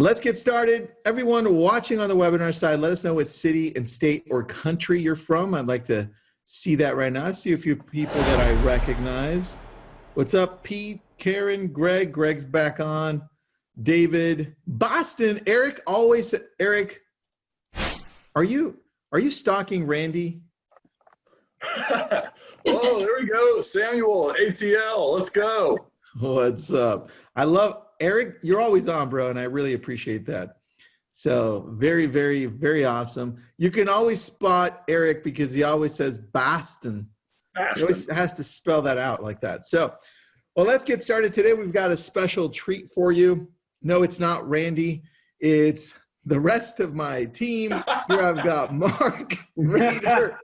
Let's get started. Everyone watching on the webinar side, let us know what city and state or country you're from. I'd like to see that right now. I see a few people that I recognize. What's up, Pete, Karen, Greg? Greg's back on. David, Boston, Eric, always. Eric, are you stalking Randy? Oh, there we go. Samuel, ATL, let's go. What's up? I love Eric. You're always on, bro, and I really appreciate that. So very, very, very awesome. You can always spot Eric because he always says Boston. He always has to spell that out like that. So, well, let's get started. Today we've got a special treat for you. No, it's not Randy. It's the rest of my team. Here I've got Mark, Raider,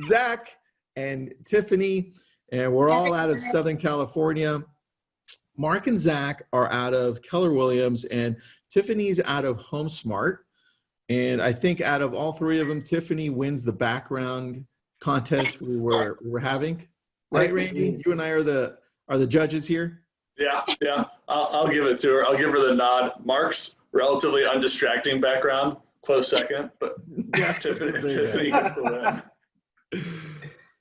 Zach, and Tiffany, and we're all out of Southern California. Mark and Zach are out of Keller Williams, and Tiffany's out of HomeSmart. And I think out of all three of them, Tiffany wins the background contest we were having. Right, Randy? You and I are the judges here. Yeah. I'll give it to her. I'll give her the nod. Mark's relatively undistracting background, close second, but yeah, Tiffany gets the win.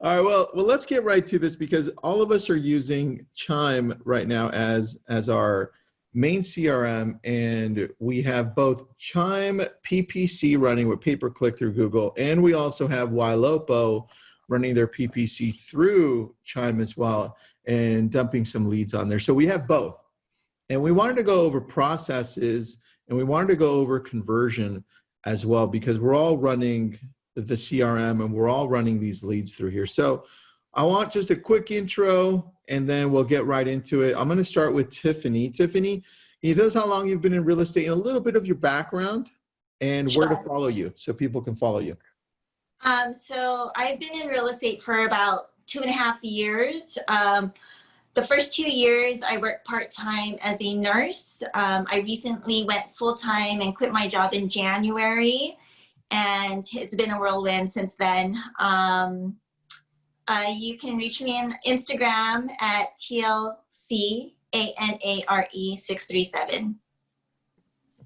All right, well, let's get right to this because all of us are using Chime right now as our main CRM, and we have both Chime PPC running with pay-per-click through Google, and we also have Ylopo running their PPC through Chime as well and dumping some leads on there. So we have both. And we wanted to go over processes, and we wanted to go over conversion as well because we're all running the CRM and we're all running these leads through here. So I want just a quick intro and then we'll get right into it. I'm going to start with Tiffany. Tiffany, can you tell us how long you've been in real estate and a little bit of your background and where to follow you so people can follow you? So I've been in real estate for about 2.5 years. The first 2 years I worked part-time as a nurse. I recently went full-time and quit my job in January. And it's been a whirlwind since then. You can reach me on Instagram at TLCANARE637.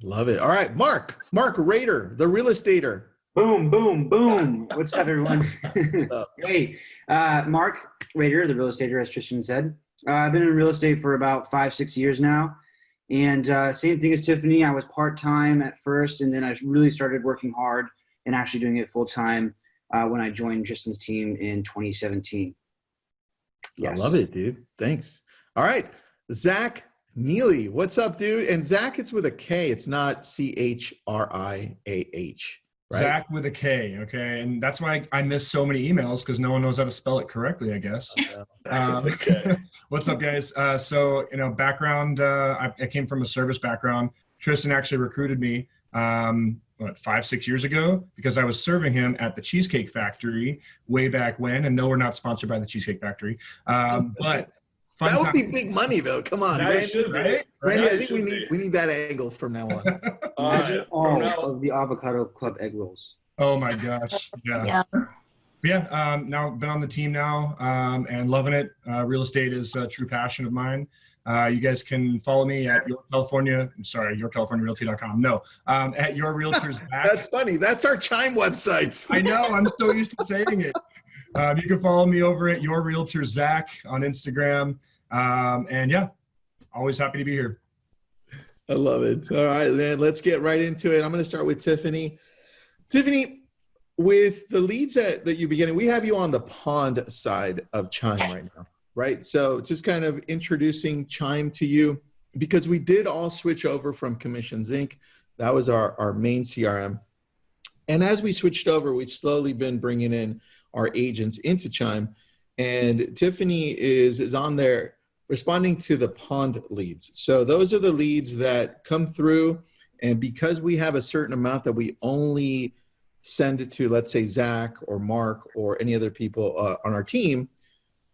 Love it. All right, Mark Raider, the real estater. Boom, boom, boom. What's up, everyone? Hey, Mark Raider, the real estater, as Tristan said. I've been in real estate for about 5-6 years now. And same thing as Tiffany, I was part-time at first, and then I really started working hard and actually doing it full-time when I joined Tristan's team in 2017. Yes. I love it, dude. Thanks. All right, Zach Neely, what's up, dude? And Zach, it's with a K. It's not CHRIAH, right? Zach with a K, okay? And that's why I miss so many emails because no one knows how to spell it correctly, I guess. What's up, guys? So, background, I came from a service background. Tristan actually recruited me, 5-6 years ago because I was serving him at the Cheesecake Factory way back when. And no, we're not sponsored by the Cheesecake Factory. But that would be big money, though. Come on, Randy. Right? Randy, I think we need that angle from now on. Imagine all of the Avocado Club egg rolls. Oh my gosh! Yeah. Now been on the team now and loving it. Real estate is a true passion of mine. You guys can follow me at yourcaliforniarealty.com. No, at Your Realtors Back. That's funny. That's our Chime website. I know. I'm so used to saying it. You can follow me over at Your Realtors Zach on Instagram. And yeah, always happy to be here. I love it. All right, man, let's get right into it. I'm going to start with Tiffany. Tiffany, with the leads that you begin, we have you on the pond side of Chime right now, right? So just kind of introducing Chime to you because we did all switch over from Commissions Inc. That was our main CRM. And as we switched over, we've slowly been bringing in our agents into Chime. And Tiffany is on there responding to the pond leads. So those are the leads that come through. And because we have a certain amount that we only send it to, let's say, Zach or Mark or any other people on our team,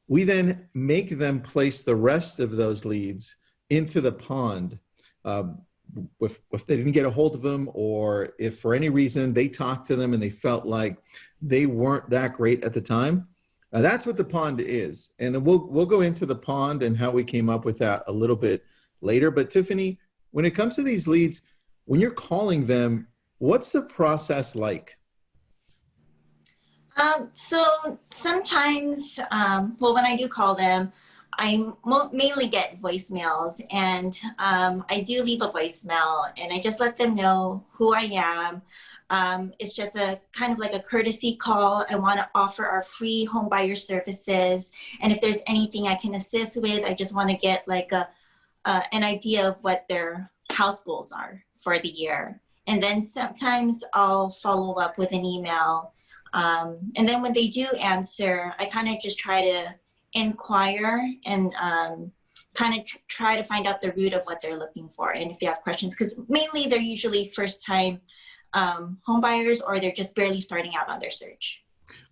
we then make them place the rest of those leads into the pond. If they didn't get a hold of them, or if for any reason they talked to them and they felt like they weren't that great at the time, that's what the pond is. And then we'll go into the pond and how we came up with that a little bit later. But Tiffany, when it comes to these leads, when you're calling them, what's the process like? So sometimes, well, when I do call them, I mainly get voicemails, and I do leave a voicemail, and I just let them know who I am. It's just a kind of like a courtesy call. I want to offer our free home buyer services, and if there's anything I can assist with, I just want to get like an idea of what their house goals are for the year. And then sometimes I'll follow up with an email. And then when they do answer, I kind of just try to inquire and kind of try to find out the root of what they're looking for and if they have questions, because mainly they're usually first time home buyers, or they're just barely starting out on their search.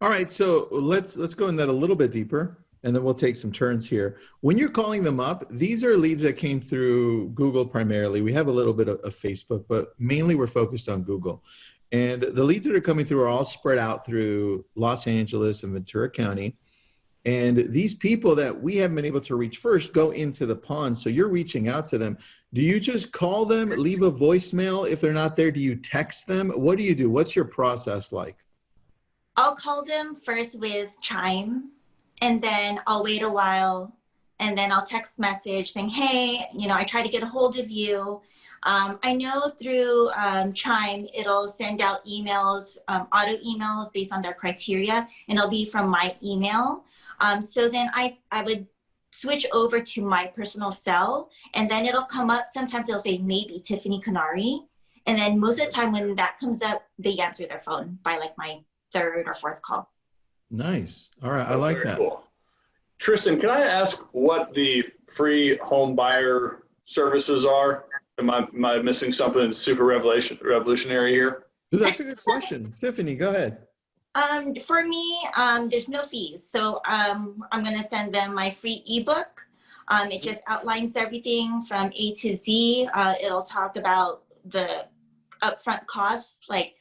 All right, so let's go in that a little bit deeper, and then we'll take some turns here. When you're calling them up, these are leads that came through Google primarily. We have a little bit of Facebook, but mainly we're focused on Google. And the leads that are coming through are all spread out through Los Angeles and Ventura County. And these people that we haven't been able to reach first go into the pond. So you're reaching out to them. Do you just call them, leave a voicemail? If they're not there, do you text them? What do you do? What's your process like? I'll call them first with Chime, and then I'll wait a while, and then I'll text message saying, hey, I try to get a hold of you. I know through Chime, it'll send out emails, auto emails based on their criteria, and it'll be from my email. So then I would switch over to my personal cell, and then it'll come up. Sometimes they'll say maybe Tiffany Canary. And then most of the time when that comes up, they answer their phone by like my third or fourth call. Nice. All right. I like that. Cool. Tristan, can I ask what the free home buyer services are? Am I missing something super revolutionary here? That's a good question. Tiffany, go ahead. For me, there's no fees. So I'm going to send them my free ebook. It just outlines everything from A to Z. It'll talk about the upfront costs, like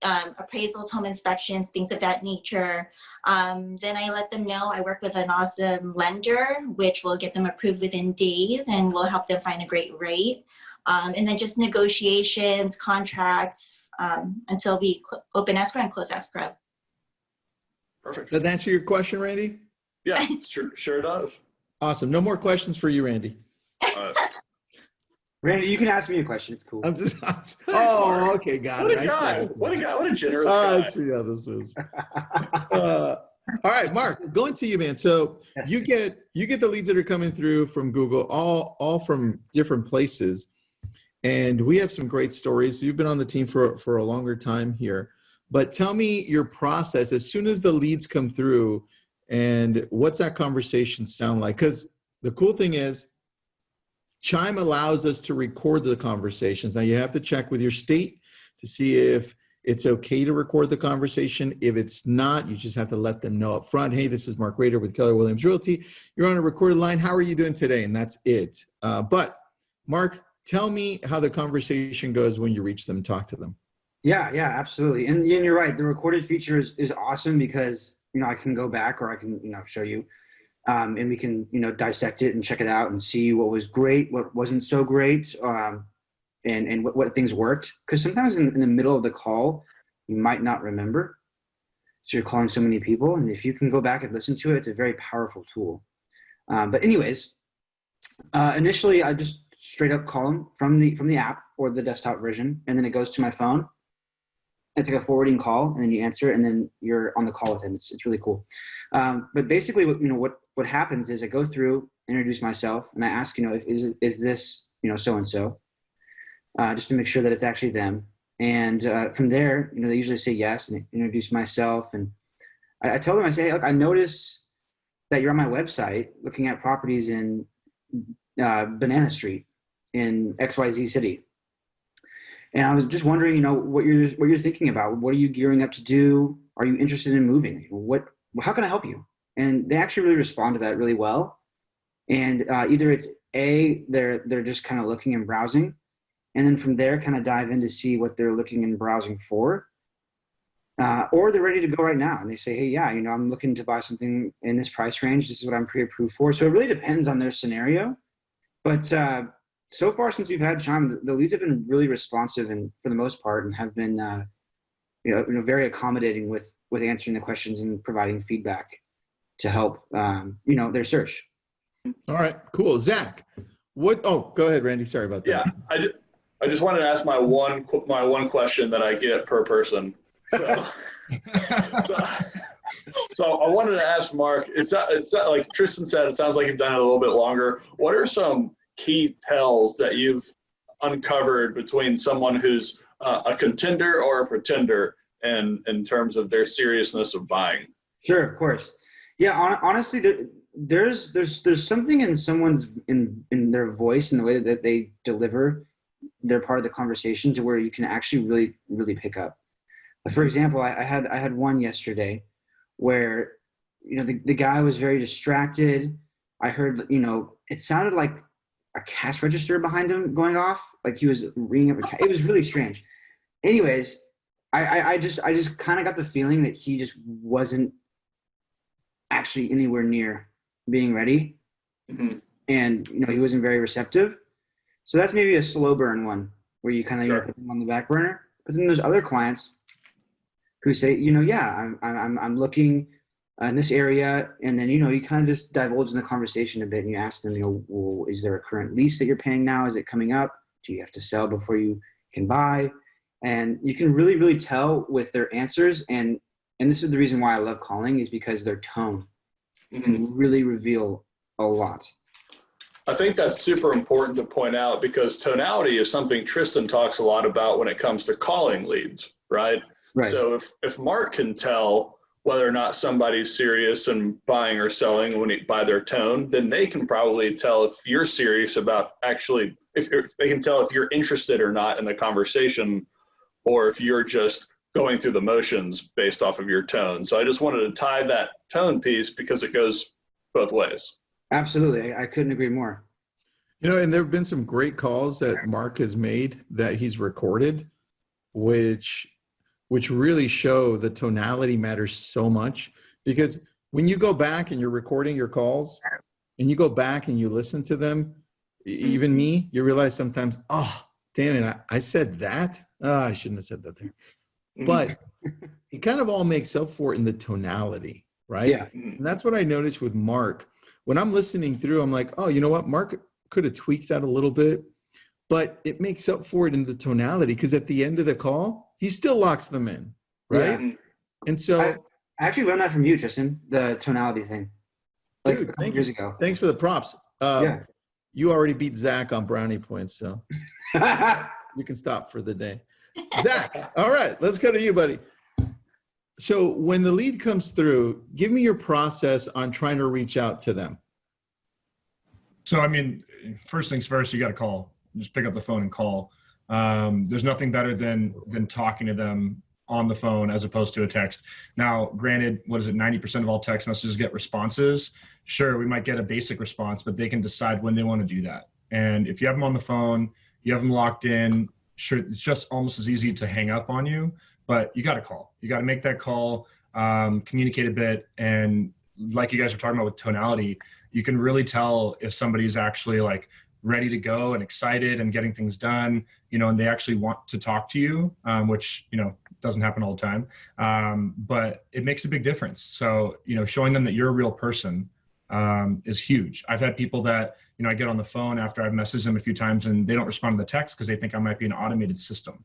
appraisals, home inspections, things of that nature. Then I let them know I work with an awesome lender, which will get them approved within days and will help them find a great rate. And then just negotiations, contracts, until we open escrow and close escrow. Perfect. Did that answer your question, Randy? Yeah, sure does. Awesome. No more questions for you, Randy. Randy, you can ask me a question. It's cool. I'm just. Oh, okay, got What it. a guy! What a guy! What a generous guy! I see how this is. All right, Mark, going to you, man. So Yes. you get the leads that are coming through from Google, all from different places, and we have some great stories. You've been on the team for a longer time here, but tell me your process as soon as the leads come through, and what's that conversation sound like? Because the cool thing is, Chime allows us to record the conversations. Now you have to check with your state to see if it's okay to record the conversation. If it's not, you just have to let them know up front, hey, this is Mark Rader with Keller Williams Realty. You're on a recorded line. How are you doing today? And that's it. But Mark, tell me how the conversation goes when you reach them and talk to them. Yeah, absolutely. And you're right. The recorded feature is awesome because, I can go back or I can, show you. And we can, dissect it and check it out and see what was great, what wasn't so great, and what things worked. Because sometimes in the middle of the call, you might not remember. So you're calling so many people. And if you can go back and listen to it, it's a very powerful tool. But anyways, initially, I just straight up call them from the app or the desktop version. And then it goes to my phone. It's like a forwarding call, and then you answer, and then you're on the call with him. It's really cool. But basically, what happens is I go through, introduce myself, and I ask, is this so and so, just to make sure that it's actually them. And from there, they usually say yes, and I introduce myself, and I tell them, I say, hey, look, I notice that you're on my website looking at properties in Banana Street in XYZ city. And I was just wondering, what you're thinking about. What are you gearing up to do? Are you interested in moving? How can I help you? And they actually really respond to that really well. And either it's they're just kind of looking and browsing, and then from there kind of dive in to see what they're looking and browsing for, or they're ready to go right now and they say, hey, yeah, I'm looking to buy something in this price range. This is what I'm pre-approved for. So it really depends on their scenario, but so far since we've had Chime, the leads have been really responsive and for the most part, and have been very accommodating with answering the questions and providing feedback to help their search. All right, cool. Zach, what? Oh, go ahead, Randy. Sorry about that. Yeah, I just wanted to ask my one question that I get per person. So, so I wanted to ask Mark. It's like Tristan said. It sounds like you've done it a little bit longer. What are some key tells that you've uncovered between someone who's a contender or a pretender, in terms of their seriousness of buying? Sure, of course. Yeah, honestly, there's something in someone's in their voice and the way that they deliver their part of the conversation to where you can actually really, really pick up. For example, I had one yesterday where the guy was very distracted. I heard it sounded like a cash register behind him going off, like he was ringing up it was really strange. Anyways, I just kind of got the feeling that he just wasn't actually anywhere near being ready. Mm-hmm. And he wasn't very receptive. So that's maybe a slow burn one where you kind of put them on the back burner. But then there's other clients who say, I'm looking in this area, and then you kind of just divulge in the conversation a bit, and you ask them, well, is there a current lease that you're paying now? Is it coming up? Do you have to sell before you can buy? And you can really, really tell with their answers, and this is the reason why I love calling, is because their tone can really reveal a lot. I think that's super important to point out, because tonality is something Tristan talks a lot about when it comes to calling leads, right? Right. So if Mark can tell whether or not somebody's serious and buying or selling by their tone, then they can probably tell if you're serious about they can tell if you're interested or not in the conversation, or if you're just going through the motions based off of your tone. So I just wanted to tie that tone piece because it goes both ways. Absolutely. I couldn't agree more. And there have been some great calls that Mark has made that he's recorded, which really show the tonality matters so much. Because when you go back and you're recording your calls and you go back and you listen to them, even me, you realize sometimes, oh, damn it, I said that. Oh, I shouldn't have said that there. But it kind of all makes up for it in the tonality, right? Yeah. And that's what I noticed with Mark. When I'm listening through, I'm like, oh, you know what? Mark could have tweaked that a little bit, but it makes up for it in the tonality, because at the end of the call, he still locks them in, right? Yeah. And so I actually learned that from you, Tristan, the tonality thing. Like dude, a couple years ago. Thanks for the props. You already beat Zach on brownie points, so you can stop for the day. Zach, all right, let's go to you, buddy. So when the lead comes through, give me your process on trying to reach out to them. So, first things first, you got to call. Just pick up the phone and call. There's nothing better than talking to them on the phone as opposed to a text. Now, granted, 90% of all text messages get responses. Sure, we might get a basic response, but they can decide when they want to do that. And if you have them on the phone, you have them locked in, sure, it's just almost as easy to hang up on you, but you got to call. You got to make that call, communicate a bit. And like you guys were talking about with tonality, you can really tell if somebody's actually like ready to go and excited and getting things done, and they actually want to talk to you, which, doesn't happen all the time. But it makes a big difference. So, showing them that you're a real person is huge. I've had people that, I get on the phone after I've messaged them a few times and they don't respond to the text because they think I might be an automated system.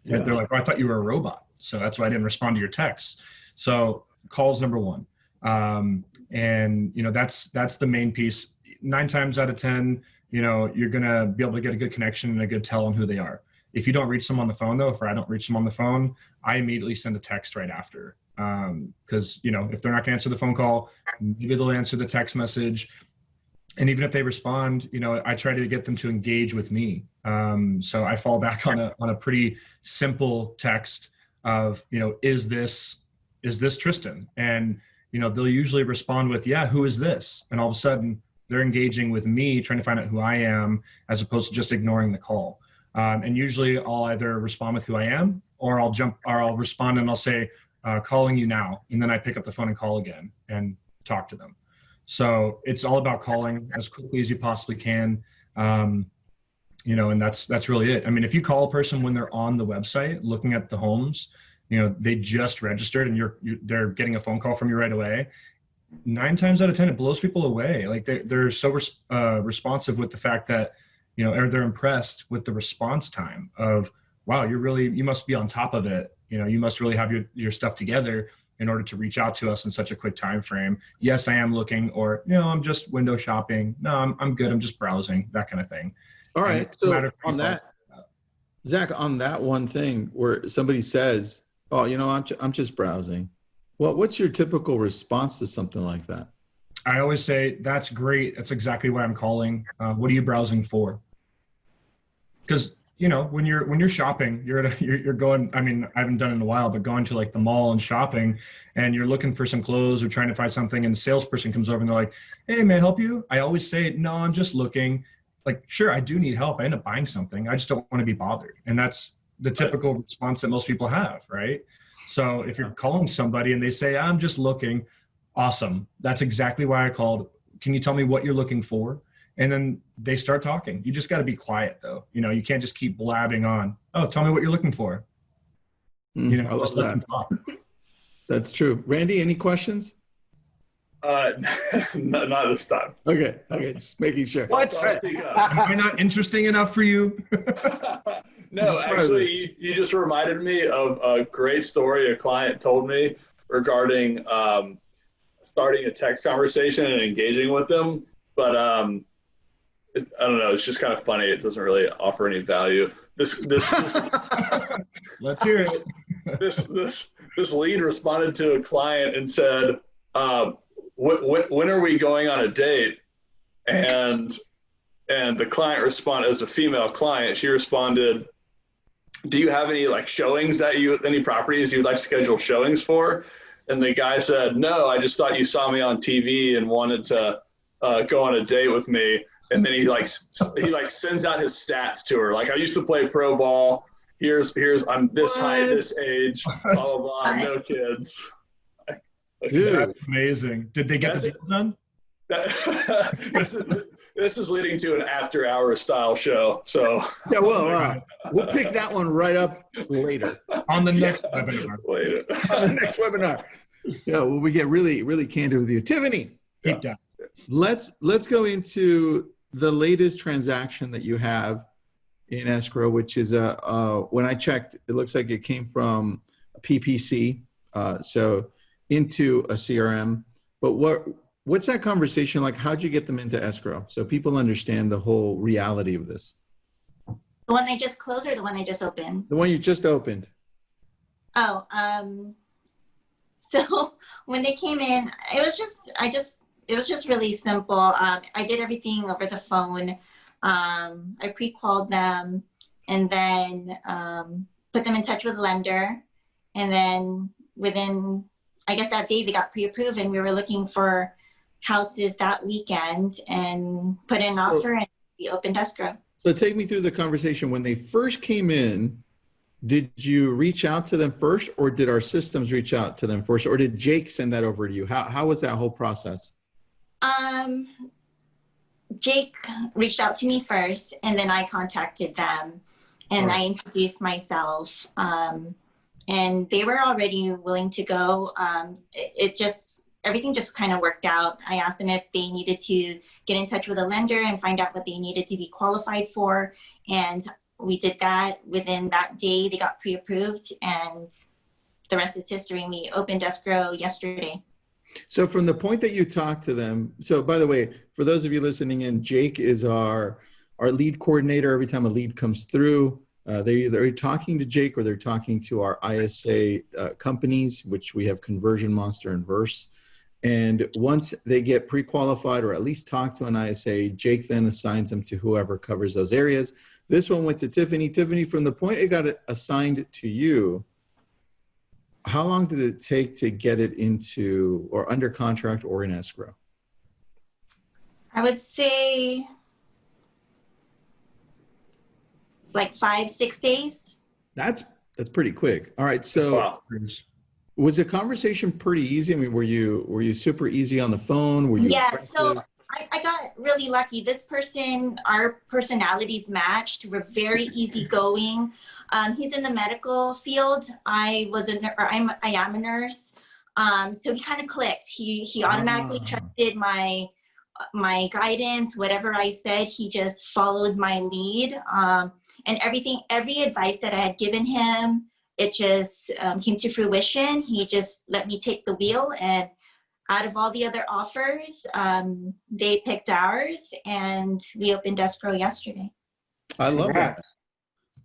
Yeah. They're like, oh, I thought you were a robot. So that's why I didn't respond to your texts. So call's number one. And that's the main piece. 9 times out of 10, you're going to be able to get a good connection and a good tell on who they are. If you don't reach them on the phone though, if I don't reach them on the phone, I immediately send a text right after. Cause if they're not gonna answer the phone call, maybe they'll answer the text message. And even if they respond, I try to get them to engage with me. So I fall back on a pretty simple text of, is this Tristan? And, they'll usually respond with, yeah, who is this? And all of a sudden they're engaging with me, trying to find out who I am, as opposed to just ignoring the call. And usually I'll either respond with who I am, or I'll respond and I'll say, calling you now. And then I pick up the phone and call again and talk to them. So it's all about calling as quickly as you possibly can. And that's really it. I mean, if you call a person when they're on the website looking at the homes, they just registered and they're getting a phone call from you right away. 9 times out of 10, it blows people away. Like they're so responsive with the fact that, or they're impressed with the response time of, wow, you must be on top of it. You must really have your stuff together in order to reach out to us in such a quick time frame. Yes, I am looking, or, I'm just window shopping. No, I'm good. I'm just browsing, that kind of thing. All right. So on that, Zach, on that one thing where somebody says, oh, I'm just browsing. Well, what's your typical response to something like that? I always say, that's great. That's exactly why I'm calling. What are you browsing for? Because, when you're shopping, you're going, I mean, I haven't done it in a while, but going to like the mall and shopping, and you're looking for some clothes or trying to find something, and the salesperson comes over and they're like, hey, may I help you? I always say, no, I'm just looking. Like, sure, I do need help. I end up buying something. I just don't want to be bothered. And that's the typical response that most people have, right? So if you're calling somebody and they say, I'm just looking, awesome. That's exactly why I called. Can you tell me what you're looking for? And then they start talking. You just got to be quiet though. You can't just keep blabbing on. Oh, tell me what you're looking for. I love that. That's true. Randy, any questions? Not this time. Okay. Just making sure. What? Am I not interesting enough for you? No, actually, you just reminded me of a great story a client told me regarding starting a text conversation and engaging with them. But I don't know. It's just kind of funny. It doesn't really offer any value. This Let's hear it. This lead responded to a client and said, when are we going on a date? And the client responded, as a female client, she responded, do you have any showings any properties you'd like to schedule showings for? And the guy said, no, I just thought you saw me on TV and wanted to go on a date with me. And then he sends out his stats to her. Like, I used to play pro ball. Here's I'm this height, this age, blah, blah, blah, no kids. Dude, that's amazing. Did they get the deal done? This is leading to an after-hours style show. So yeah, well, we'll pick that one right up later on the next webinar. Later. On the next webinar. Yeah, well, we get really, really candid with you, Tiffany. Deep down. Let's go into the latest transaction that you have in escrow, which is when I checked, it looks like it came from a PPC, so into a CRM. But what's that conversation like? How'd you get them into escrow so people understand the whole reality of this? The one I just closed or the one I just opened? The one you just opened. Oh, so when they came in, it was just really simple. I did everything over the phone. I pre-qualified them and then put them in touch with the lender. And then within, I guess that day they got pre-approved, and we were looking for houses that weekend and put in an offer, and we opened escrow. So take me through the conversation. When they first came in, did you reach out to them first, or did our systems reach out to them first, or did Jake send that over to you? How was that whole process? Jake reached out to me first, and then I contacted them, and I introduced myself, and they were already willing to go. Everything just kind of worked out. I asked them if they needed to get in touch with a lender and find out what they needed to be qualified for, and we did that. Within that day, they got pre-approved, and the rest is history. And we opened escrow yesterday. So from the point that you talked to them, so by the way, for those of you listening in, Jake is our lead coordinator. Every time a lead comes through, they're either talking to Jake or they're talking to our ISA companies, which we have Conversion Monster and Verse. And once they get pre-qualified or at least talk to an ISA, Jake then assigns them to whoever covers those areas. This one went to Tiffany. Tiffany, from the point it got assigned to you, how long did it take to get it into or under contract or in escrow? I would say like 5-6 days. That's pretty quick. All right. So wow. Was the conversation pretty easy? I mean, were you super easy on the phone? Were you Yeah. So I got really lucky. This person, our personalities matched. We're very easygoing. He's in the medical field. I am a nurse. So we kind of clicked. He automatically trusted my guidance. Whatever I said, he just followed my lead. And every advice that I had given him, it just came to fruition. He just let me take the wheel, and out of all the other offers, they picked ours, and we opened escrow yesterday. I love that.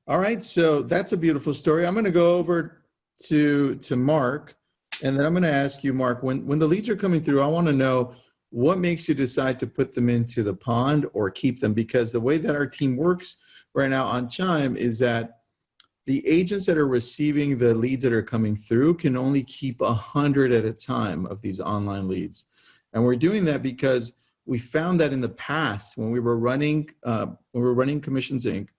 All right, so that's a beautiful story. I'm going to go over to Mark, and then I'm going to ask you, Mark, when the leads are coming through, I want to know what makes you decide to put them into the pond or keep them, because the way that our team works right now on Chime is that the agents that are receiving the leads that are coming through can only keep 100 at a time of these online leads. And we're doing that because we found that in the past, when we were running Commissions Inc.,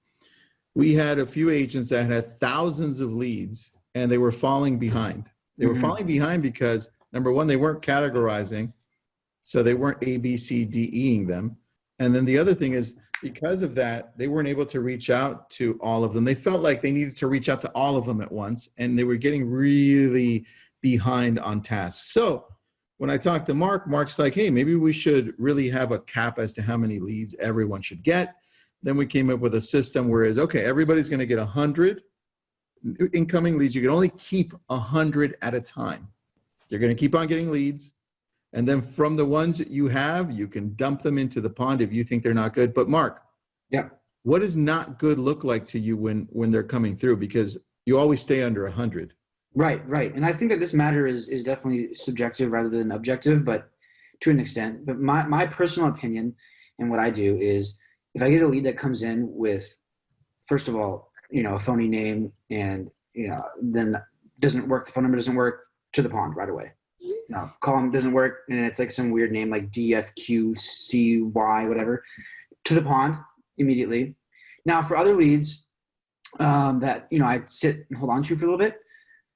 we had a few agents that had thousands of leads, and they were falling behind. They were falling behind because, number one, they weren't categorizing, so they weren't A, B, C, D, E-ing them. And then the other thing is, because of that, they weren't able to reach out to all of them. They felt like they needed to reach out to all of them at once, and they were getting really behind on tasks. So when I talked to Mark, Mark's like, hey, maybe we should really have a cap as to how many leads everyone should get. Then we came up with a system where it's, okay, everybody's going to get 100 incoming leads. You can only keep 100 at a time. You're going to keep on getting leads. And then from the ones that you have, you can dump them into the pond if you think they're not good. But Mark, what does not good look like to you when they're coming through? Because you always stay under 100. Right. And I think that this matter is definitely subjective rather than objective, but to an extent. But my personal opinion and what I do is, if I get a lead that comes in with, first of all, a phony name, and then doesn't work, the phone number doesn't work, to the pond right away. Column doesn't work, and it's like some weird name like DFQCY, whatever, to the pond immediately. Now, for other leads that I sit and hold on to for a little bit,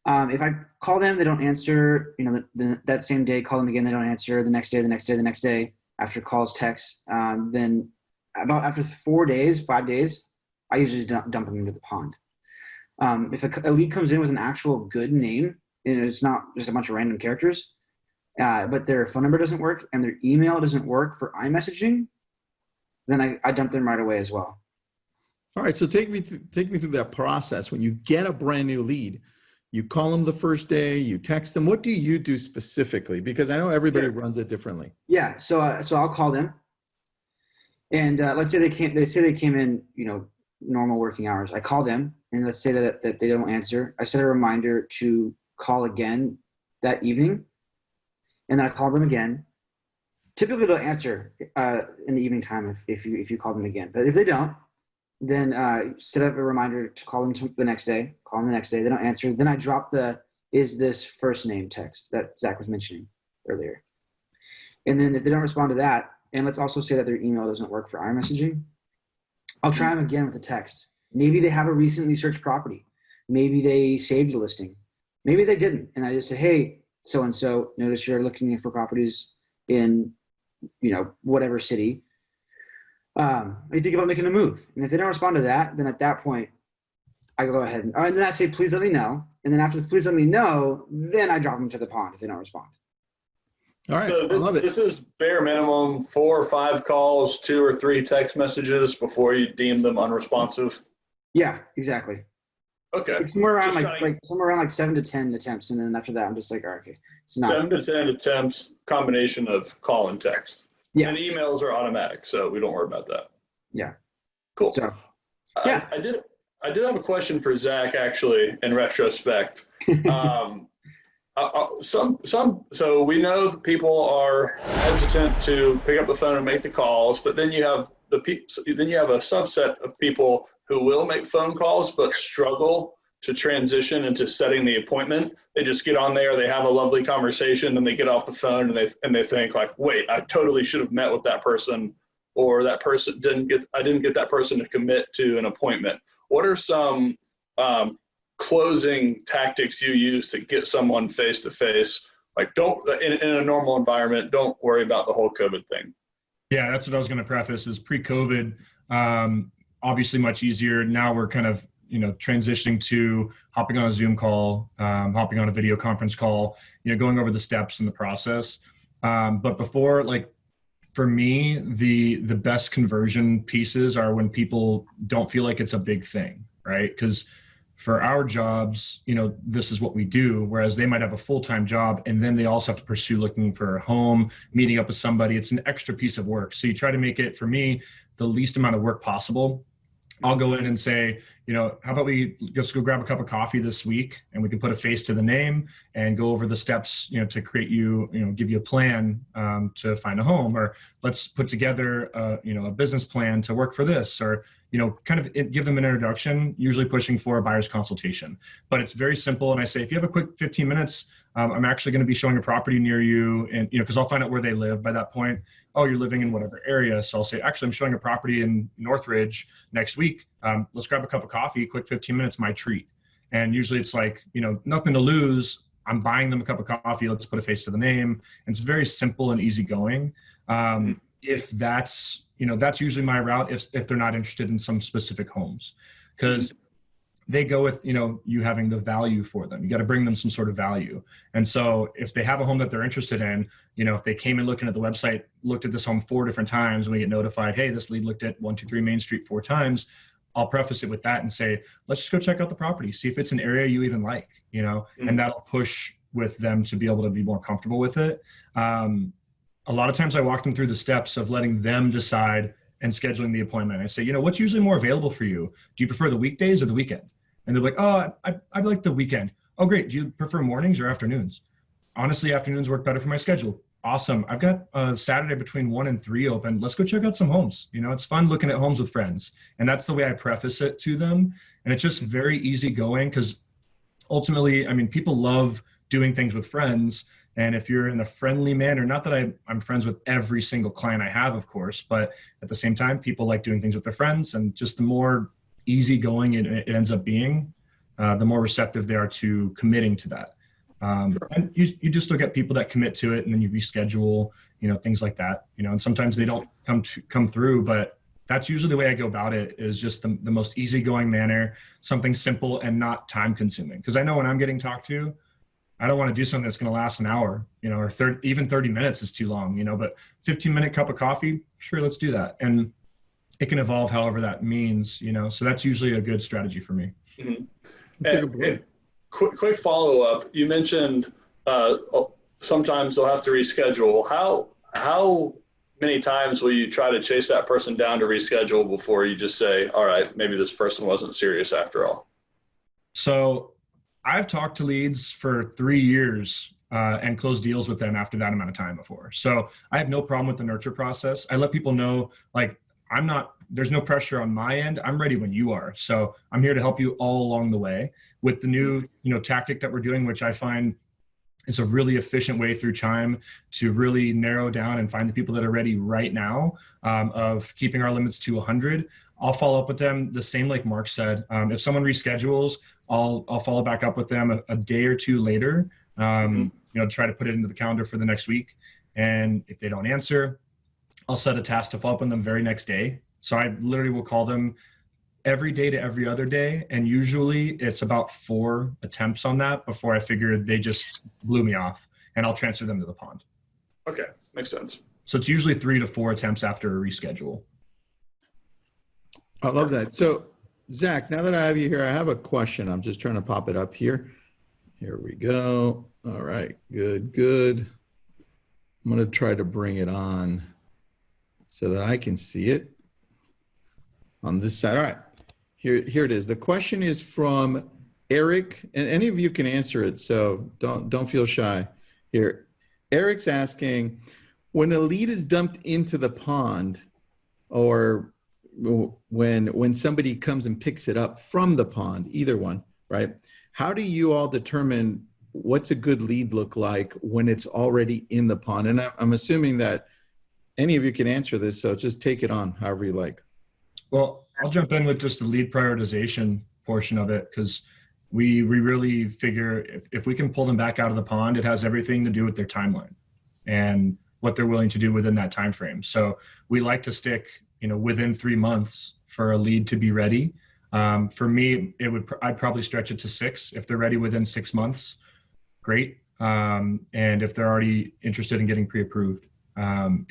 if I call them, they don't answer. That same day, call them again, they don't answer. The next day, after calls, texts, then about after 5 days, I usually dump them into the pond. If a lead comes in with an actual good name, and it's not just a bunch of random characters, but their phone number doesn't work and their email doesn't work for iMessaging, then I dump them right away as well. All right, so take me through that process. When you get a brand new lead, you call them the first day, you text them. What do you do specifically? Because I know everybody runs it differently. Yeah, so I'll call them, and let's say they came in, normal working hours. I call them, and let's say that they don't answer. I set a reminder to call again that evening, and then I call them again. Typically they'll answer in the evening time if you call them again. But if they don't, then set up a reminder to call them the next day. Call them the next day. They don't answer. Then I drop the "is this first name" text that Zach was mentioning earlier. And then if they don't respond to that, and let's also say that their email doesn't work for iMessaging, I'll try them again with a text. Maybe they have a recently searched property. Maybe they saved the listing. Maybe they didn't. And I just say, hey, so-and-so, notice you're looking for properties in, whatever city. You think about making a move. And if they don't respond to that, then at that point, I go ahead and then I say, please let me know. And then after the please let me know, then I drop them to the pond if they don't respond. All right. So this is bare minimum 4 or 5 calls, 2 or 3 text messages before you deem them unresponsive. Yeah, exactly. Okay. It's somewhere around 7 to 10 attempts, and then after that, I'm just like, okay, it's not 7 to 10 attempts, combination of call and text. Yeah. And emails are automatic, so we don't worry about that. Yeah. Cool. So, yeah. I did have a question for Zach, actually, in retrospect. So we know that people are hesitant to pick up the phone and make the calls, but then you have a subset of people who will make phone calls but struggle to transition into setting the appointment. They just get on there, they have a lovely conversation, and they get off the phone and they think like, wait, I totally should have met with that person, or that person I didn't get that person to commit to an appointment. What are some closing tactics you use to get someone face to face? Like, don't in a normal environment, don't worry about the whole COVID thing. Yeah, that's what I was going to preface is pre-COVID, obviously much easier. Now we're kind of, transitioning to hopping on a Zoom call, hopping on a video conference call, going over the steps in the process. But before, like, for me, the best conversion pieces are when people don't feel like it's a big thing, right? Because for our jobs, this is what we do, whereas they might have a full-time job and then they also have to pursue looking for a home, meeting up with somebody. It's an extra piece of work. So you try to make it, for me, the least amount of work possible. I'll go in and say, how about we just go grab a cup of coffee this week and we can put a face to the name and go over the steps, to create give you a plan to find a home, or let's put together, a business plan to work for this, or, kind of give them an introduction, usually pushing for a buyer's consultation. But it's very simple. And I say, if you have a quick 15 minutes, I'm actually going to be showing a property near you. And, because I'll find out where they live by that point. Oh, you're living in whatever area. So I'll say, actually, I'm showing a property in Northridge next week. Let's grab a cup of coffee, quick 15 minutes, my treat. And usually it's like, nothing to lose. I'm buying them a cup of coffee. Let's put a face to the name. And it's very simple and easygoing. If that's, that's usually my route if they're not interested in some specific homes, because they go with, you having the value for them. You got to bring them some sort of value. And so if they have a home that they're interested in, if they came in looking at the website, looked at this home 4 different times, and we get notified, hey, this lead looked at 123 Main Street 4 times, I'll preface it with that and say, let's just go check out the property, see if it's an area you even like, and that'll push with them to be able to be more comfortable with it. A lot of times I walk them through the steps of letting them decide and scheduling the appointment. I say, what's usually more available for you? Do you prefer the weekdays or the weekend? And they're like, oh, I like the weekend. Oh, great. Do you prefer mornings or afternoons? Honestly, afternoons work better for my schedule. Awesome. I've got Saturday between 1 and 3 open. Let's go check out some homes. It's fun looking at homes with friends. And that's the way I preface it to them. And it's just very easy going, because ultimately, people love doing things with friends. And if you're in a friendly manner, not that I'm friends with every single client I have, of course, but at the same time, people like doing things with their friends, and just the more easygoing it ends up being, the more receptive they are to committing to that. And you just still get people that commit to it, and then you reschedule, things like that, and sometimes they don't come through, but that's usually the way I go about it, is just the most easygoing manner, something simple and not time consuming. Because I know when I'm getting talked to, I don't want to do something that's going to last an hour, or even 30 minutes is too long, but 15-minute cup of coffee, sure, let's do that. And it can evolve however that means, so that's usually a good strategy for me. Mm-hmm. And quick follow-up. You mentioned sometimes they'll have to reschedule. How many times will you try to chase that person down to reschedule before you just say, all right, maybe this person wasn't serious after all? So I've talked to leads for 3 years and closed deals with them after that amount of time before. So I have no problem with the nurture process. I let people know, like, there's no pressure on my end. I'm ready when you are. So I'm here to help you all along the way with the new, tactic that we're doing, which I find is a really efficient way through Chime to really narrow down and find the people that are ready right now, of keeping our limits to 100. I'll follow up with them the same, like Mark said. If someone reschedules, I'll follow back up with them a day or two later, try to put it into the calendar for the next week. And if they don't answer, I'll set a task to follow up on them very next day. So I literally will call them every day to every other day. And usually it's about 4 attempts on that before I figure they just blew me off, and I'll transfer them to the pond. Okay, makes sense. So it's usually 3 to 4 attempts after a reschedule. I love that. So Zach, now that I have you here, I have a question. I'm just trying to pop it up here. Here we go. All right, good. I'm going to try to bring it on so that I can see it on this side. All right, here it is. The question is from Eric, and any of you can answer it, so don't feel shy. Here, Eric's asking, when a lead is dumped into the pond, or when somebody comes and picks it up from the pond, either one, right? How do you all determine what's a good lead look like when it's already in the pond? And I'm assuming that any of you can answer this, so just take it on however you like. Well, I'll jump in with just the lead prioritization portion of it, because we really figure if we can pull them back out of the pond, it has everything to do with their timeline and what they're willing to do within that time frame. So we like to stick, within 3 months for a lead to be ready. For me, I'd probably stretch it to 6. If they're ready within 6 months, great. And if they're already interested in getting pre-approved,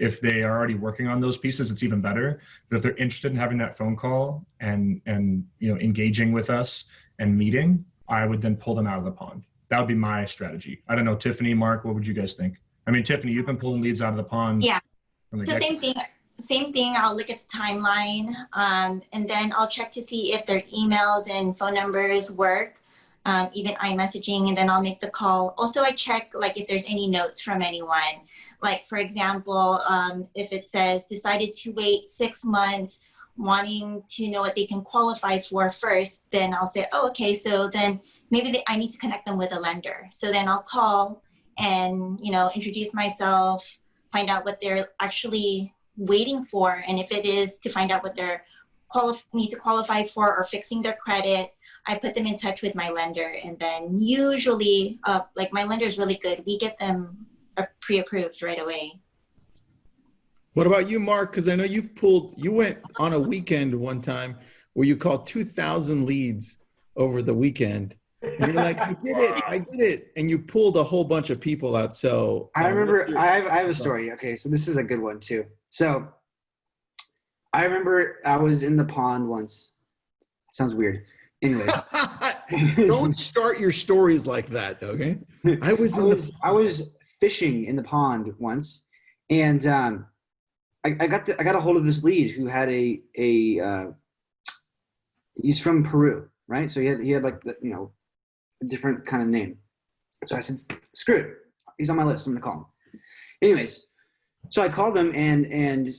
if they are already working on those pieces, it's even better. But if they're interested in having that phone call and engaging with us and meeting, I would then pull them out of the pond. That would be my strategy. I don't know, Tiffany, Mark, what would you guys think? I mean, Tiffany, you've been pulling leads out of the pond. Yeah. From the So same thing. I'll look at the timeline, and then I'll check to see if their emails and phone numbers work, even iMessaging, and then I'll make the call. Also, I check like if there's any notes from anyone. Like for example, if it says decided to wait 6 months, wanting to know what they can qualify for first, then I'll say, oh, okay, so then maybe I need to connect them with a lender. So then I'll call and, introduce myself, find out what they're actually waiting for. And if it is to find out what they're need to qualify for or fixing their credit, I put them in touch with my lender. And then usually, like my lender is really good. We get them pre-approved right away. What about you, Mark? Because I know you went on a weekend one time where you called 2,000 leads over the weekend. And you're like, I did it. And you pulled a whole bunch of people out. So I remember, I have a story. Okay, so this is a good one too. So I remember I was in the pond once. Sounds weird. Anyways. Don't start your stories like that, okay? I was fishing in the pond once, and I got a hold of this lead who had he's from Peru, right? So he had like a different kind of name. So I said, screw it, he's on my list, I'm gonna call him. Anyways, so I called him and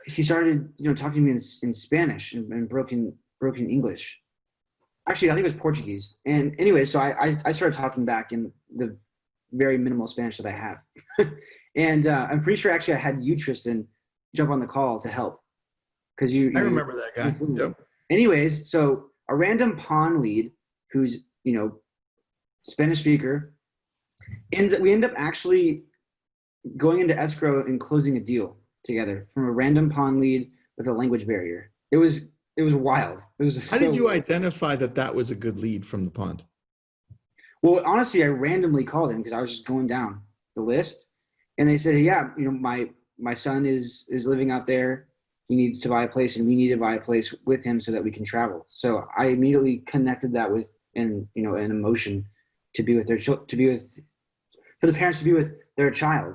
he started talking to me in Spanish and broken English. Actually, I think it was Portuguese. And anyway, so I started talking back in the very minimal Spanish that I have. And I'm pretty sure actually I had you, Tristan, jump on the call to help. Because I remember that guy. Yep. Anyways, so a random pawn lead who's, Spanish speaker, we end up actually going into escrow and closing a deal together from a random pawn lead with a language barrier. It was wild. It was just How did you identify that was a good lead from the pond? Well, honestly, I randomly called him because I was just going down the list, and they said, "Yeah, my son is living out there. He needs to buy a place, and we need to buy a place with him so that we can travel." So I immediately connected that with an emotion to be with for the parents to be with their child,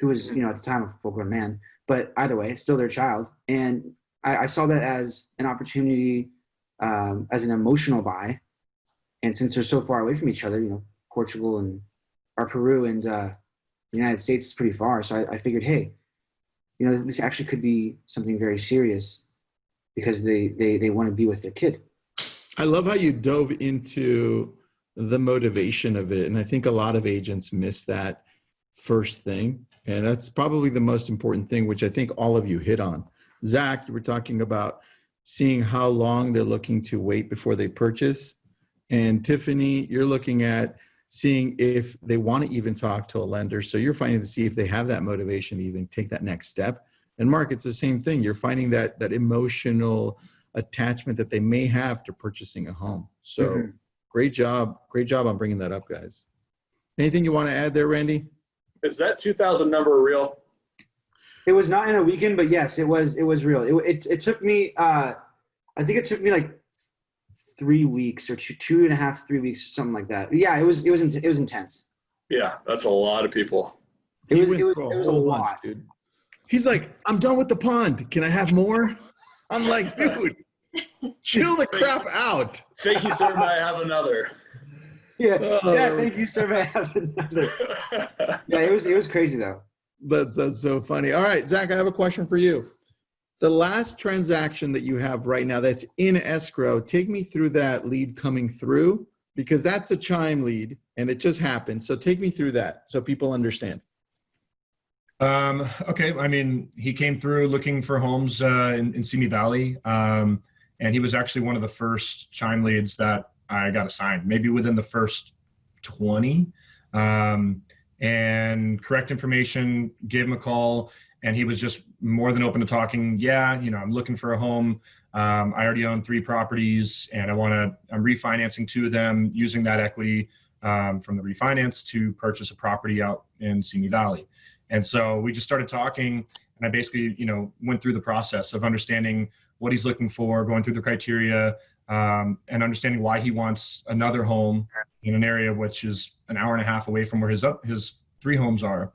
who was at the time a full-grown man, but either way, still their child. And I saw that as an opportunity, as an emotional buy. And since they're so far away from each other, Portugal or Peru and the United States is pretty far. So I figured, hey, this actually could be something very serious because they want to be with their kid. I love how you dove into the motivation of it. And I think a lot of agents miss that first thing. And that's probably the most important thing, which I think all of you hit on. Zach, you were talking about seeing how long they're looking to wait before they purchase. And Tiffany, you're looking at seeing if they want to even talk to a lender. So you're finding to see if they have that motivation to even take that next step. And Mark, it's the same thing. You're finding that emotional attachment that they may have to purchasing a home. So Great job on bringing that up, guys. Anything you want to add there, Randy? Is that 2,000 number real? It was not in a weekend, but yes, it was real. It took me, I think it took me like 3 weeks or 2.5, 3 weeks, something like that. Yeah, it was intense. Yeah, that's a lot of people. It was a lot, dude. He's like, I'm done with the pond. Can I have more? I'm like, dude, chill the crap out. Thank you, sir. May I have another? Yeah, thank you, sir. May I have another? Yeah, it was crazy though. That's so funny. All right, Zach, I have a question for you. The last transaction that you have right now that's in escrow, take me through that lead coming through, because that's a Chime lead and it just happened. So take me through that so people understand. Okay. I mean, he came through looking for homes in Simi Valley. And he was actually one of the first Chime leads that I got assigned, maybe within the first 20. and correct information, gave him a call, and he was just more than open to talking. Yeah, you know, I'm looking for a home. I already own 3 properties, and I'm refinancing 2 of them using that equity from the refinance to purchase a property out in Simi Valley. And so we just started talking, and I basically, you know, went through the process of understanding what he's looking for, going through the criteria, and understanding why he wants another home in an area which is an hour and a half away from where his 3 homes are.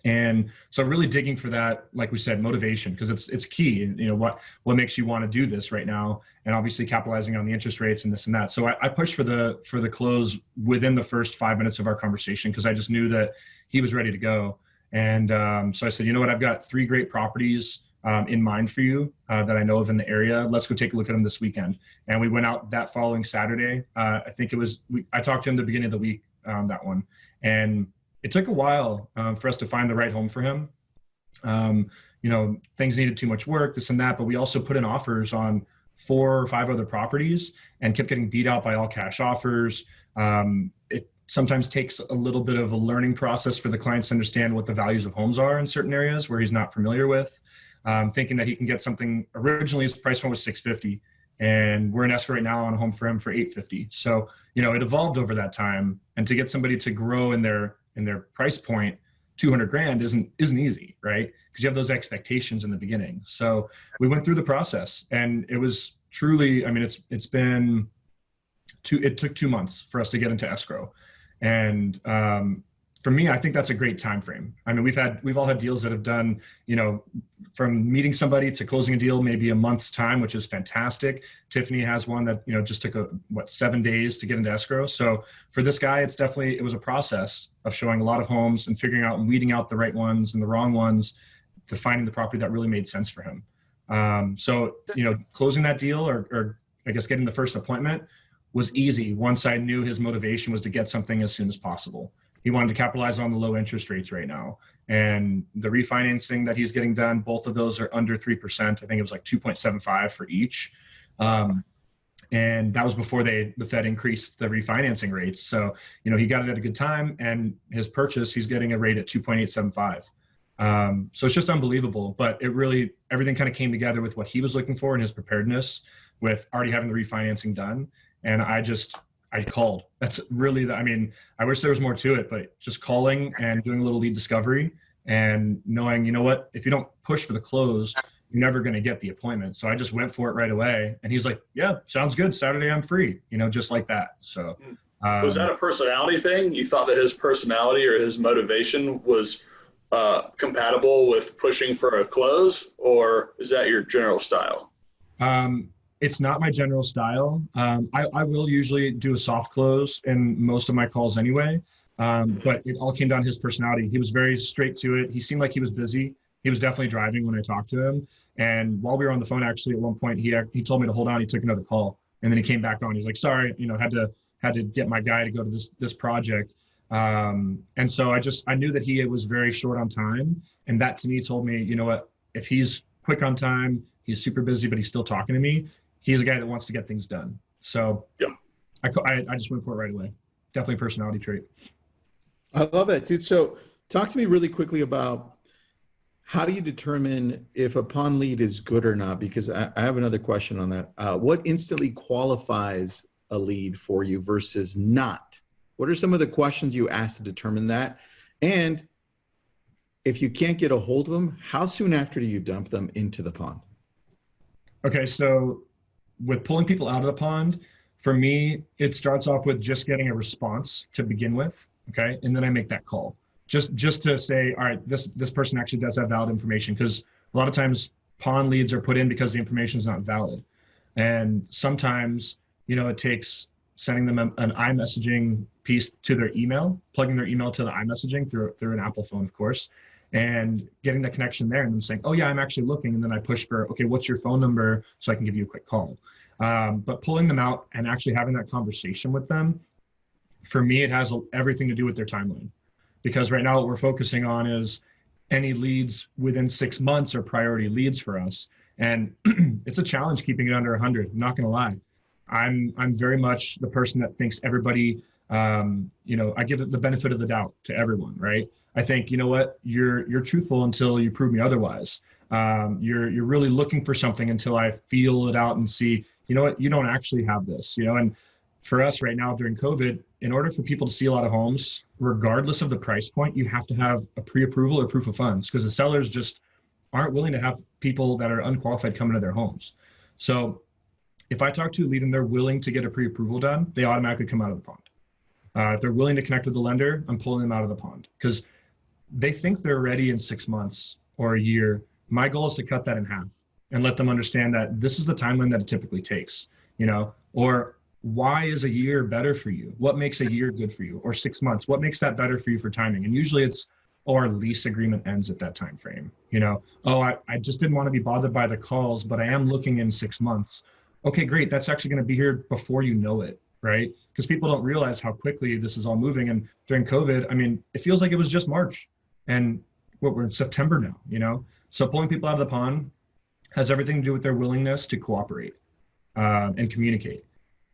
And so really digging for that, like we said, motivation, because it's key. You know, what makes you want to do this right now, and obviously capitalizing on the interest rates and this and that. So I pushed for the close within the first 5 minutes of our conversation, because I just knew that he was ready to go. And so I said, you know what, I've got 3 great properties in mind for you that I know of in the area. Let's go take a look at them this weekend. And we went out that following Saturday. I think it was, I talked to him the beginning of the week, that one. And it took a while for us to find the right home for him. You know, things needed too much work, this and that, but we also put in offers on 4 or 5 other properties and kept getting beat out by all cash offers. It sometimes takes a little bit of a learning process for the clients to understand what the values of homes are in certain areas where he's not familiar with, thinking that he can get something. Originally his price point was $650, and we're in escrow right now on a home for him for $850. So, you know, it evolved over that time, and to get somebody to grow in their price point, $200,000 isn't easy, right? Because you have those expectations in the beginning. So we went through the process, and it was truly, I mean, it took 2 months for us to get into escrow. And for me, I think that's a great time frame. I mean, we've all had deals that have done, you know, from meeting somebody to closing a deal maybe a month's time, which is fantastic. Tiffany has one that, you know, just took 7 days to get into escrow. So for this guy, it was a process of showing a lot of homes and figuring out and weeding out the right ones and the wrong ones to finding the property that really made sense for him. So, you know, closing that deal or I guess getting the first appointment was easy once I knew his motivation was to get something as soon as possible. He wanted to capitalize on the low interest rates right now. And the refinancing that he's getting done, both of those are under 3%. I think it was like 2.75 for each. And that was before the Fed increased the refinancing rates. So, you know, he got it at a good time, and his purchase, he's getting a rate at 2.875. So it's just unbelievable, but everything kind of came together with what he was looking for and his preparedness with already having the refinancing done. And I called. That's really I mean, I wish there was more to it, but just calling and doing a little lead discovery and knowing, you know what, if you don't push for the close, you're never going to get the appointment. So I just went for it right away. And he's like, yeah, sounds good. Saturday I'm free, you know, just like that. So was that a personality thing? You thought that his personality or his motivation was compatible with pushing for a close, or is that your general style? It's not my general style. I will usually do a soft close in most of my calls anyway, but it all came down to his personality. He was very straight to it. He seemed like he was busy. He was definitely driving when I talked to him. And while we were on the phone, actually, at one point, he told me to hold on. He took another call, and then he came back on. He's like, sorry, you know, had to get my guy to go to this project. And so I knew that he was very short on time. And that to me told me, you know what, if he's quick on time, he's super busy, but he's still talking to me, he's a guy that wants to get things done. So yeah, I just went for it right away. Definitely a personality trait. I love it, dude. So talk to me really quickly about how you determine if a pawn lead is good or not, because I have another question on that. What instantly qualifies a lead for you versus not? What are some of the questions you ask to determine that? And if you can't get a hold of them, how soon after do you dump them into the pond? Okay, so with pulling people out of the pond, for me, it starts off with just getting a response to begin with, okay? And then I make that call. Just to say, all right, this person actually does have valid information, because a lot of times pond leads are put in because the information is not valid. And sometimes, you know, it takes sending them an iMessaging piece to their email, plugging their email to the iMessaging through an Apple phone, of course, and getting the connection there and then saying, oh yeah, I'm actually looking. And then I push for, okay, what's your phone number so I can give you a quick call. But pulling them out and actually having that conversation with them, for me, it has everything to do with their timeline. Because right now what we're focusing on is any leads within 6 months are priority leads for us. And it's a challenge keeping it under 100, I'm not gonna lie. I'm very much the person that thinks everybody I give it the benefit of the doubt to everyone, right? I think, you know what, you're truthful until you prove me otherwise. You're really looking for something until I feel it out and see, you know what, you don't actually have this, and for us right now during COVID, in order for people to see a lot of homes, regardless of the price point, you have to have a pre-approval or proof of funds, because the sellers just aren't willing to have people that are unqualified come into their homes. So if I talk to a lead and they're willing to get a pre-approval done, they automatically come out of the pond. If they're willing to connect with the lender, I'm pulling them out of the pond, because they think they're ready in 6 months or a year. My goal is to cut that in half and let them understand that this is the timeline that it typically takes, or why is a year better for you? What makes a year good for you? Or 6 months? What makes that better for you for timing? And usually it's, our lease agreement ends at that time frame. I just didn't want to be bothered by the calls, but I am looking in 6 months. Okay, great. That's actually going to be here before you know it, right? Because people don't realize how quickly this is all moving. And during COVID, it feels like it was just March, and we're in September now. So pulling people out of the pond has everything to do with their willingness to cooperate and communicate.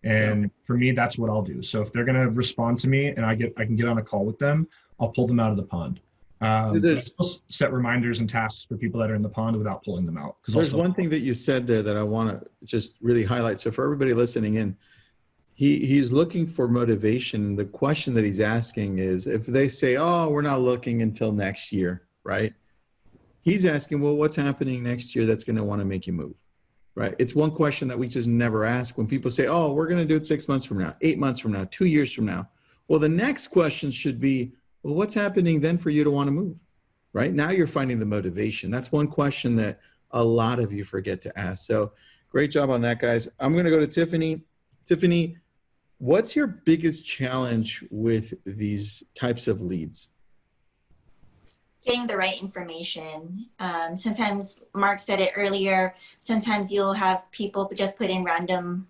And for me, that's what I'll do. So if they're going to respond to me and I can get on a call with them, I'll pull them out of the pond. I still set reminders and tasks for people that are in the pond without pulling them out. There's one thing that you said there that I want to just really highlight. So for everybody listening in, he's looking for motivation. The question that he's asking is, if they say, oh, we're not looking until next year, right? He's asking, well, what's happening next year that's going to want to make you move? Right. It's one question that we just never ask when people say, oh, we're going to do it 6 months from now, 8 months from now, 2 years from now. Well, the next question should be, well, what's happening then for you to want to move? Right now you're finding the motivation. That's one question that a lot of you forget to ask. So great job on that, guys. I'm going to go to Tiffany. Tiffany, what's your biggest challenge with these types of leads? Getting the right information. Sometimes, Mark said it earlier, sometimes you'll have people just put in random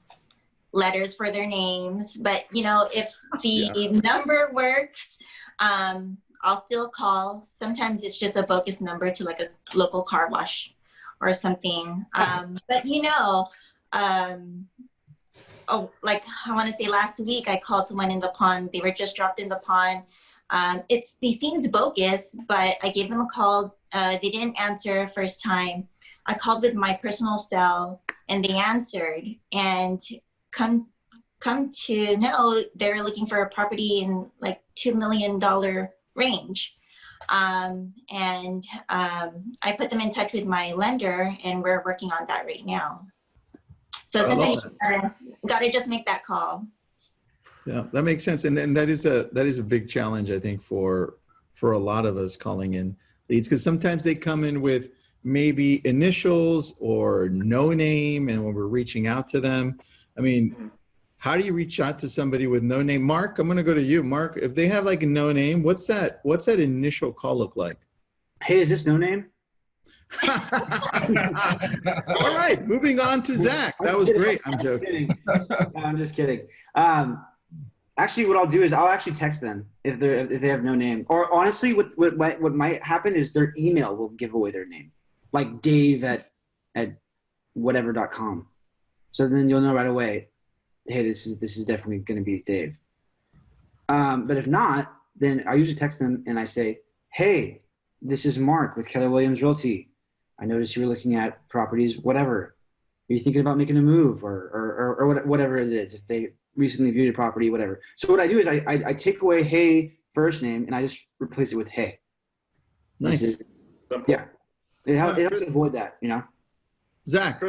letters for their names, but if the number works, I'll still call. Sometimes it's just a bogus number to like a local car wash or something. But like I want to say last week, I called someone in the pond. They were just dropped in the pond. They seemed bogus, but I gave them a call. They didn't answer first time. I called with my personal cell and they answered, and come to know they're looking for a property in like $2 million range. I put them in touch with my lender, and we're working on that right now. So sometimes you gotta just make that call. Yeah, that makes sense. And then that is a big challenge, I think, for a lot of us calling in leads, because sometimes they come in with maybe initials or no name. And when we're reaching out to them, how do you reach out to somebody with no name? Mark, I'm going to go to you. Mark, if they have like a no name, what's that initial call look like? Hey, is this no name? All right, moving on to Zach. That was great. I'm joking. I'm just kidding. Actually, what I'll do is I'll actually text them if they have no name. Or honestly, what might happen is their email will give away their name, like Dave at whatever.com. So then you'll know right away, hey, this is definitely going to be Dave. But if not, then I usually text them and I say, hey, this is Mark with Keller Williams Realty. I noticed you were looking at properties, whatever. Are you thinking about making a move or whatever it is? If they recently viewed a property, whatever. So what I do is I take away hey first name and I just replace it with hey. Nice. Yeah. It helps avoid that, Zach.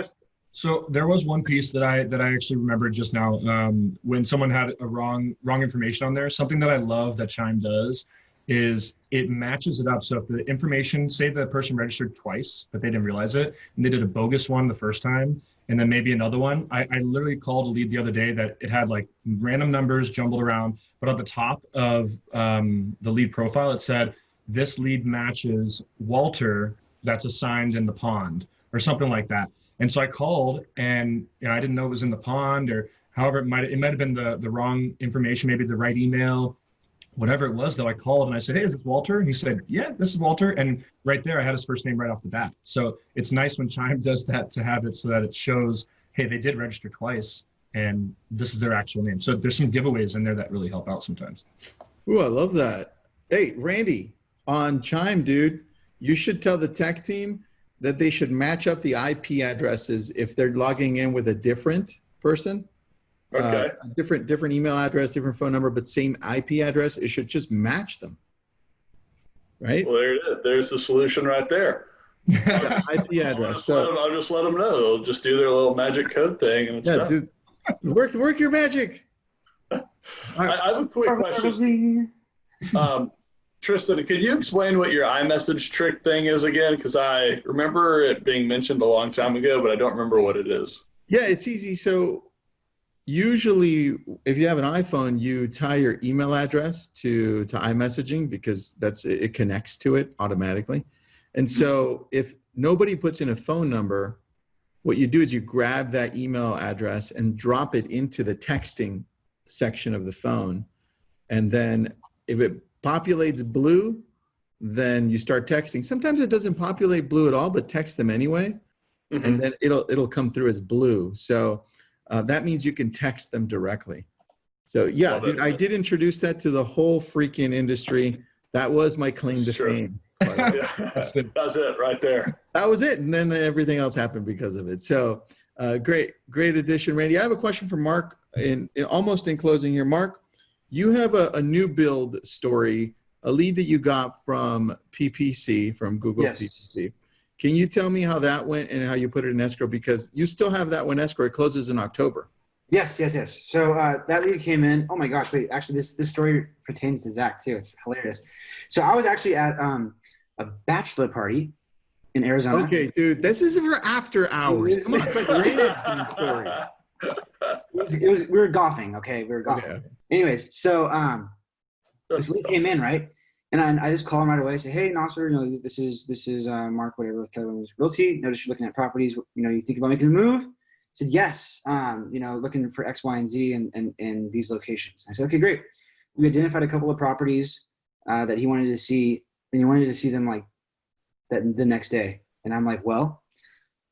So there was one piece that I actually remembered just now when someone had a wrong information on there. Something that I love that Chime does is it matches it up. So if the information, say the person registered twice, but they didn't realize it, and they did a bogus one the first time, and then maybe another one. I literally called a lead the other day that it had like random numbers jumbled around, but at the top of the lead profile, it said, this lead matches Walter that's assigned in the pond or something like that. And so I called and I didn't know it was in the pond, or however it might have been the wrong information, maybe the right email, whatever it was, though. I called and I said, hey, is this Walter? And he said, yeah, this is Walter. And right there, I had his first name right off the bat. So it's nice when Chime does that, to have it so that it shows, hey, they did register twice and this is their actual name. So there's some giveaways in there that really help out sometimes. Ooh, I love that. Hey, Randy, on Chime, dude, you should tell the tech team that they should match up the IP addresses if they're logging in with a different person. Okay. Different email address, different phone number, but same IP address. It should just match them. Right? Well, there it is. There's the solution right there. IP address. I'll just let them know. They'll just do their little magic code thing. And it's done. Dude, work your magic. I have a quick question. Tristan, could you explain what your iMessage trick thing is again? Because I remember it being mentioned a long time ago, but I don't remember what it is. Yeah, it's easy. So usually if you have an iPhone, you tie your email address to iMessaging because it connects to it automatically. And so if nobody puts in a phone number, what you do is you grab that email address and drop it into the texting section of the phone. And then if it populates blue, then you start texting. Sometimes it doesn't populate blue at all, but text them anyway. Mm-hmm. And then it'll come through as blue. So that means you can text them directly. So yeah, dude, I did introduce that to the whole freaking industry. That was my claim to fame. Yeah, that's it right there. That was it. And then everything else happened because of it. So great addition, Randy. I have a question for Mark almost in closing here. Mark, you have a new build story, a lead that you got from PPC, from Google. Yes. PPC. Can you tell me how that went and how you put it in escrow? Because you still have that one escrow. It closes in October. Yes. So that lead came in. Oh my gosh, wait, actually this story pertains to Zach too. It's hilarious. So I was actually at a bachelor party in Arizona. Okay, dude, this is for after hours. Come on, it's like a story. We were golfing, okay? We were golfing. Okay. Anyways, so this lead came in, right? And I just call him right away. Say, hey, Nasser, this is Mark, whatever, with Keller Williams Realty. Notice you're looking at properties. You think about making a move? I said, yes. Looking for X, Y, and Z in these locations. I said, okay, great. We identified a couple of properties that he wanted to see, and he wanted to see them like that the next day. And I'm like, well,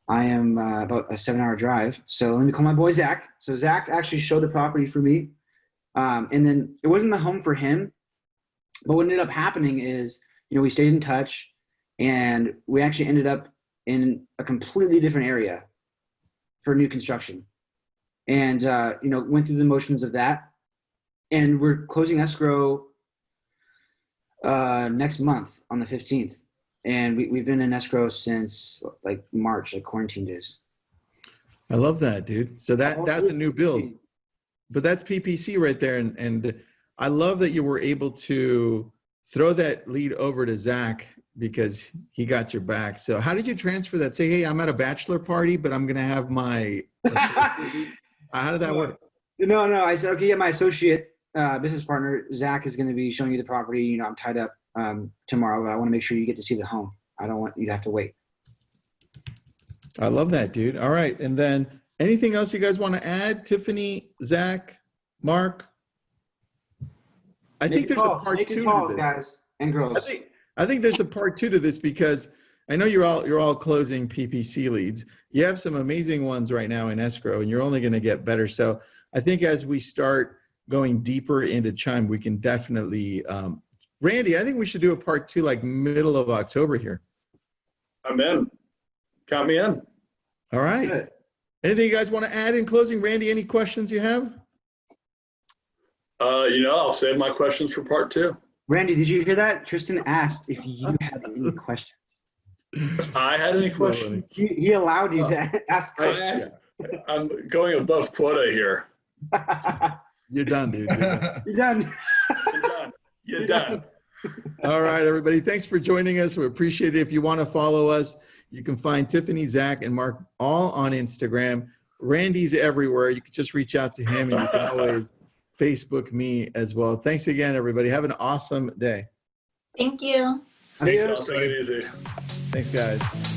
I am about a 7-hour drive, so let me call my boy Zach. So Zach actually showed the property for me, and then it wasn't the home for him. But what ended up happening is, we stayed in touch, and we actually ended up in a completely different area for new construction. And, went through the motions of that. And we're closing escrow next month on the 15th. And we've been in escrow since like March, like quarantine days. I love that, dude. So that's a new build. But that's PPC right there. And I love that you were able to throw that lead over to Zach because he got your back. So how did you transfer that? Say, hey, I'm at a bachelor party, but I'm going to have my how did that work? No. I said, okay, yeah, my associate business partner, Zach, is going to be showing you the property. I'm tied up tomorrow, but I want to make sure you get to see the home. I don't want you to have to wait. I love that, dude. All right. And then anything else you guys want to add? Tiffany, Zach, Mark? I think there's a part 2 to this, guys and girls. I think there's a part 2 to this because I know you're all closing PPC leads. You have some amazing ones right now in escrow, and you're only going to get better. So I think as we start going deeper into Chime, we can definitely, Randy, I think we should do a part 2 like middle of October here. I'm in. Count me in. All right. Good. Anything you guys want to add in closing? Randy, any questions you have? I'll save my questions for part 2. Randy, did you hear that? Tristan asked if you had any questions. I had any questions? He allowed you to ask questions. I'm going above quota here. You're done, dude. You're done. You're done. All right, everybody. Thanks for joining us. We appreciate it. If you want to follow us, you can find Tiffany, Zach, and Mark all on Instagram. Randy's everywhere. You can just reach out to him, and you can always Facebook me as well. Thanks again, everybody. Have an awesome day. Thank you. Thanks, I'll take it easy. Thanks, guys.